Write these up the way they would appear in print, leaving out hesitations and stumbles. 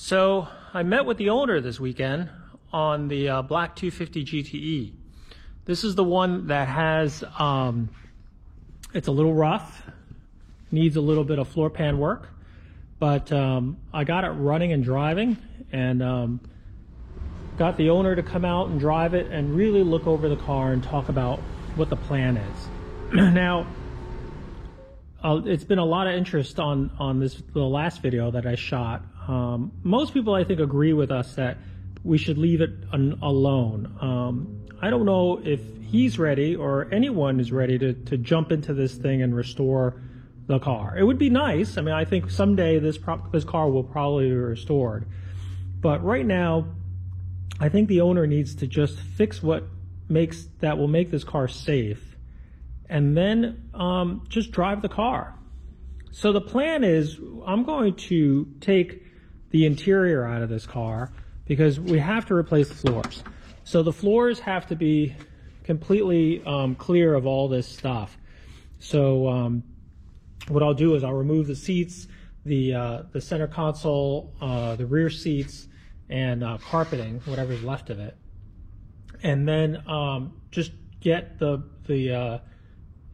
So I met with the owner this weekend on the Black 250 GTE. This is the one that has, it's a little rough, needs a little bit of floor pan work, but I got it running and driving, and got the owner to come out and drive it and really look over the car and talk about what the plan is. Now, it's been a lot of interest on the last video that I shot. Most people, I think, agree with us that we should leave it alone. I don't know if he's ready or anyone is ready to jump into this thing and restore the car. It would be nice. I mean, I think someday this car will probably be restored. But right now, I think the owner needs to just fix what will make this car safe, and then just drive the car. So the plan is, I'm going to take the interior out of this car because we have to replace the floors. So the floors have to be completely clear of all this stuff. So what I'll do is I'll remove the seats, the center console, the rear seats, and carpeting, whatever's left of it, and then just get the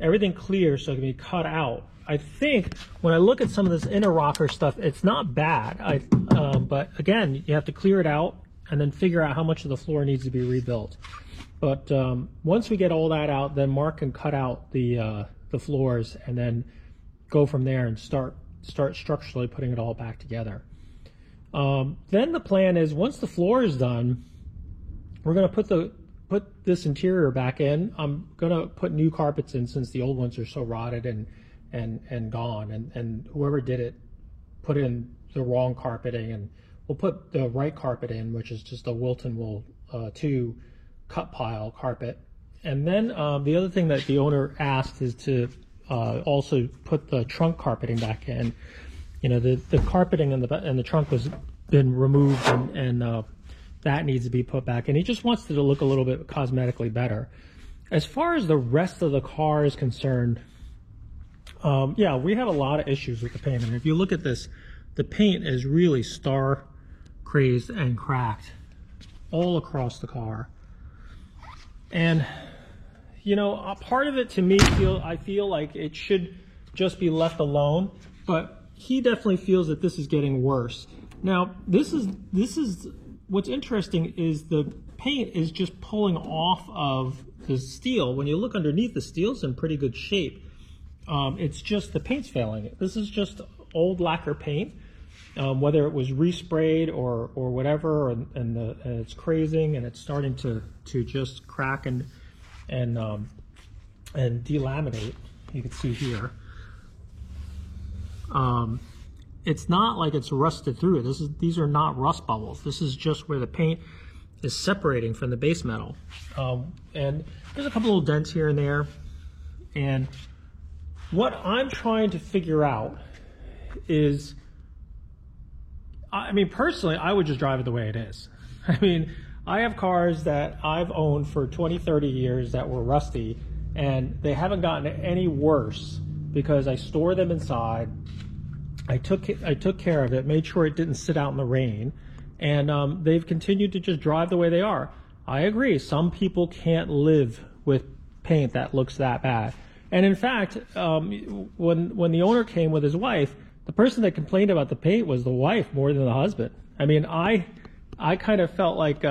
everything clear so it can be cut out. I think when I look at some of this inner rocker stuff, it's not bad. But again, you have to clear it out and then figure out how much of the floor needs to be rebuilt. But once we get all that out, then Mark can cut out the floors and then go from there and start structurally putting it all back together. Then the plan is, once the floor is done, we're going to put this interior back in. I'm going to put new carpets in since the old ones are so rotted and gone, and whoever did it put in the wrong carpeting, and we'll put the right carpet in, which is just a Wilton Wool 2 cut pile carpet. And then the other thing that the owner asked is to also put the trunk carpeting back in. You know, the carpeting in the trunk was been removed, and that needs to be put back. And he just wants it to look a little bit cosmetically better. As far as the rest of the car is concerned, yeah, we have a lot of issues with the paint. And if you look at this, the paint is really star crazed and cracked all across the car. And you know, a part of it to me, I feel like it should just be left alone, but he definitely feels that this is getting worse. Now, this is what's interesting is the paint is just pulling off of the steel. When you look underneath, the steel's in pretty good shape. It's just the paint's failing. This is just old lacquer paint, whether it was resprayed or whatever, and it's crazing and it's starting to just crack and delaminate. You can see here. It's not like it's rusted through. These are not rust bubbles. This is just where the paint is separating from the base metal. And there's a couple little dents here and there. And what I'm trying to figure out is, I mean, personally, I would just drive it the way it is. I mean, I have cars that I've owned for 20, 30 years that were rusty, and they haven't gotten any worse because I store them inside. I took care of it, made sure it didn't sit out in the rain, and they've continued to just drive the way they are. I agree, some people can't live with paint that looks that bad. And in fact, when the owner came with his wife, the person that complained about the paint was the wife more than the husband. I mean, I kind of felt like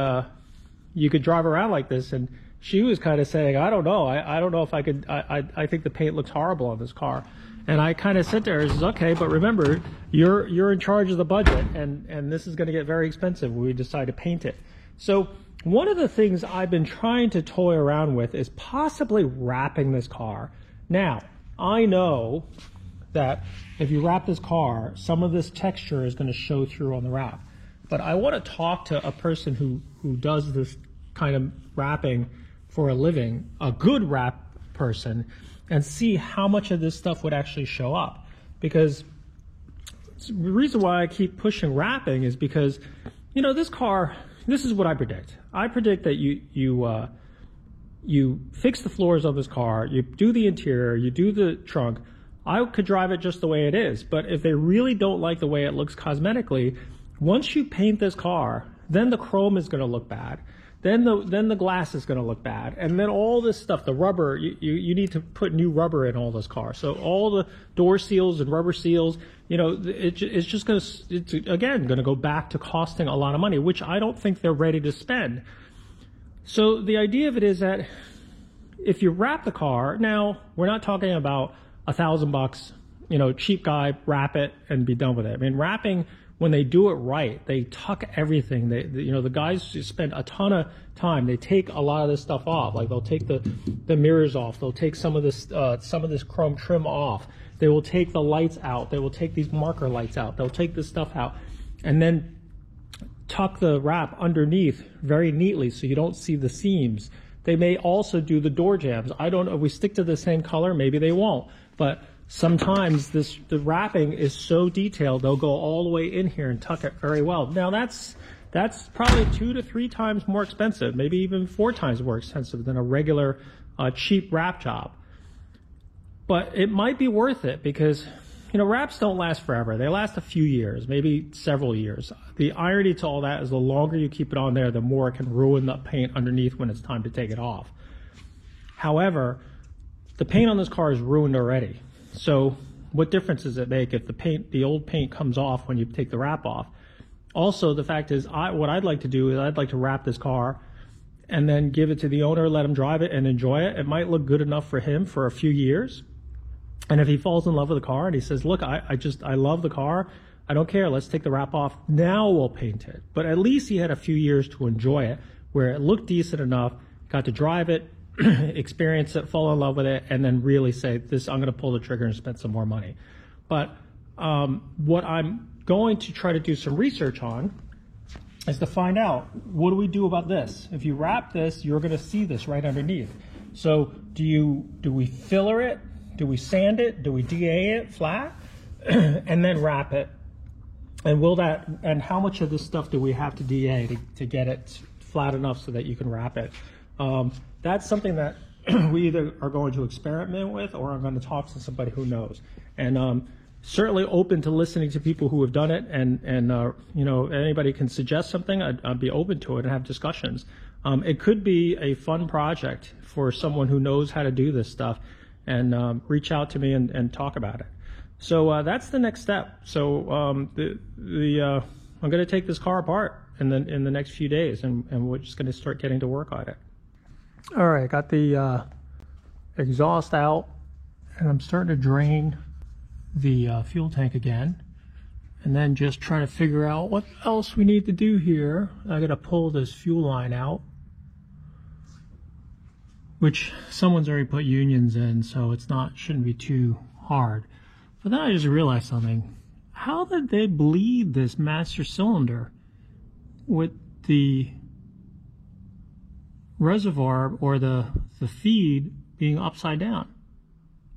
you could drive around like this, and she was kind of saying, I don't know, I don't know if I could, I think the paint looks horrible on this car. And I kind of sit there and says, okay, but remember, you're in charge of the budget, and this is going to get very expensive when we decide to paint it. So one of the things I've been trying to toy around with is possibly wrapping this car. Now, I know that if you wrap this car, some of this texture is going to show through on the wrap. But I want to talk to a person who does this kind of wrapping for a living, a good wrap person, and see how much of this stuff would actually show up. Because the reason why I keep pushing wrapping is because, you know, this car, this is what I predict. I predict that you fix the floors of this car, you do the interior, you do the trunk. I could drive it just the way it is, but if they really don't like the way it looks cosmetically, once you paint this car, then the chrome is going to look bad. Then the glass is going to look bad. And then all this stuff, the rubber, you need to put new rubber in all those cars. So all the door seals and rubber seals, it's just going to, it's again going to go back to costing a lot of money, which I don't think they're ready to spend. So the idea of it is that if you wrap the car, now we're not talking about $1,000, cheap guy, wrap it and be done with it. I mean, wrapping, when they do it right, they tuck everything. The guys spend a ton of time. They take a lot of this stuff off. Like they'll take the mirrors off. They'll take some of this chrome trim off. They will take the lights out. They will take these marker lights out. They'll take this stuff out, and then tuck the wrap underneath very neatly so you don't see the seams. They may also do the door jambs. I don't know if we stick to the same color, maybe they won't, but sometimes the wrapping is so detailed, they'll go all the way in here and tuck it very well. Now that's probably 2 to 3 times more expensive, maybe even 4 times more expensive than a regular cheap wrap job. But it might be worth it because, wraps don't last forever. They last a few years, maybe several years. The irony to all that is the longer you keep it on there, the more it can ruin the paint underneath when it's time to take it off. However, the paint on this car is ruined already. So what difference does it make if the old paint comes off when you take the wrap off? Also, the fact is, what I'd like to do is I'd like to wrap this car and then give it to the owner, let him drive it and enjoy it. It might look good enough for him for a few years. And if he falls in love with the car and he says, look, I love the car, I don't care, let's take the wrap off, now we'll paint it. But at least he had a few years to enjoy it, where it looked decent enough, got to drive it, experience it, fall in love with it, and then really say, I'm going to pull the trigger and spend some more money. But what I'm going to try to do some research on is to find out, what do we do about this? If you wrap this, you're going to see this right underneath. So do we filler it? Do we sand it? Do we DA it flat? And then wrap it? And how much of this stuff do we have to DA to get it flat enough so that you can wrap it? That's something that we either are going to experiment with, or I'm going to talk to somebody who knows. And certainly open to listening to people who have done it, and anybody can suggest something. I'd be open to it and have discussions. It could be a fun project for someone who knows how to do this stuff, and reach out to me and talk about it. So that's the next step. So I'm going to take this car apart in the next few days, and we're just going to start getting to work on it. All right, got the exhaust out, and I'm starting to drain the fuel tank again, and then just try to figure out what else we need to do here. I got to pull this fuel line out, which someone's already put unions in, so shouldn't be too hard. But then I just realized something. How did they bleed this master cylinder with the reservoir or the feed being upside down?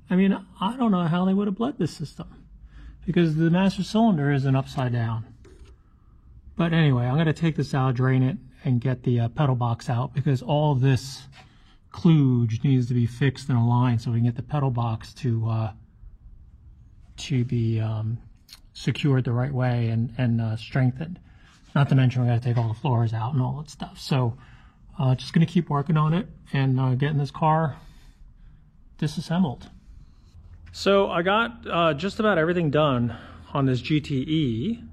I mean, I don't know how they would have bled this system, because the master cylinder isn't upside down. But anyway, I'm going to take this out, drain it, and get the pedal box out, because all this kludge needs to be fixed and aligned so we can get the pedal box to be secured the right way and strengthened. Not to mention we got to take all the floors out and all that stuff. So just going to keep working on it and getting this car disassembled. So I got just about everything done on this GTE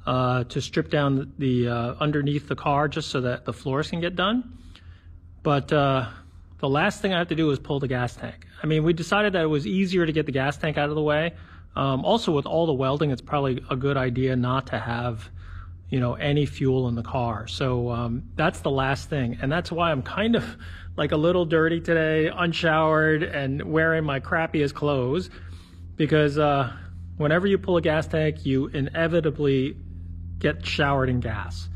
to strip down the underneath the car, just so that the floors can get done. But the last thing I have to do is pull the gas tank. I mean, we decided that it was easier to get the gas tank out of the way. Also, with all the welding, it's probably a good idea not to have, any fuel in the car. So that's the last thing. And that's why I'm kind of like a little dirty today, unshowered, and wearing my crappiest clothes. Because whenever you pull a gas tank, you inevitably get showered in gas.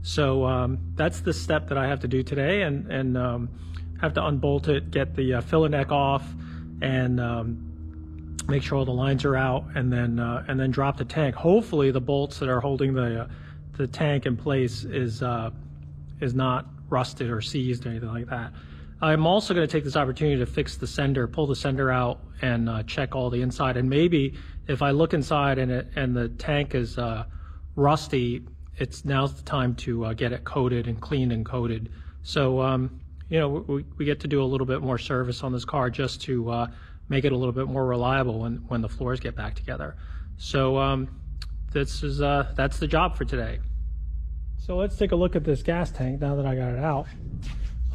So that's the step that I have to do today, and have to unbolt it, get the filler neck off, and make sure all the lines are out, and then drop the tank. Hopefully the bolts that are holding the tank in place is not rusted or seized or anything like that. I'm also going to take this opportunity to fix the sender, pull the sender out, and check all the inside. And maybe if I look inside and the tank is rusty, now's the time to get it coated and cleaned and coated. So, you know, we get to do a little bit more service on this car just to make it a little bit more reliable when the floors get back together. So that's the job for today. So let's take a look at this gas tank now that I got it out.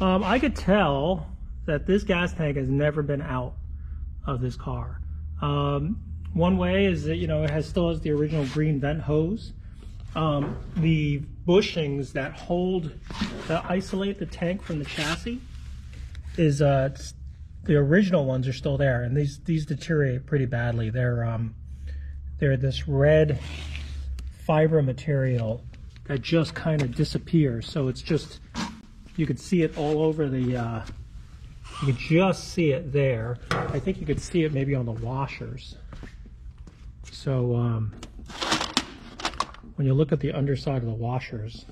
I could tell that this gas tank has never been out of this car. One way is that, you know, it still has the original green vent hose. The bushings that isolate the tank from the chassis is the original ones are still there, and these deteriorate pretty badly. They're this red fiber material that just kind of disappears. So it's just, you could see it all over the, you could just see it there. I think you could see it maybe on the washers. So when you look at the underside of the washers,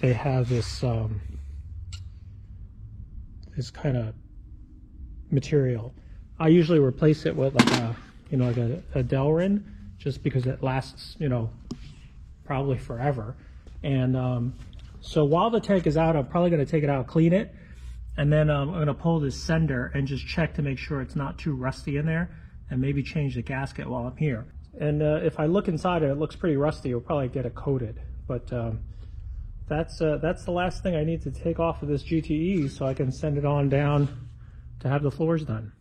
they have this this kind of material. I usually replace it with like a, you know, like a Delrin, just because it lasts, you know, probably forever. And so while the tank is out, I'm probably going to take it out, clean it, and then I'm going to pull this sender and just check to make sure it's not too rusty in there, and maybe change the gasket while I'm here. And if I look inside and it looks pretty rusty, you'll probably get it coated. But that's the last thing I need to take off of this GTE so I can send it on down to have the floors done.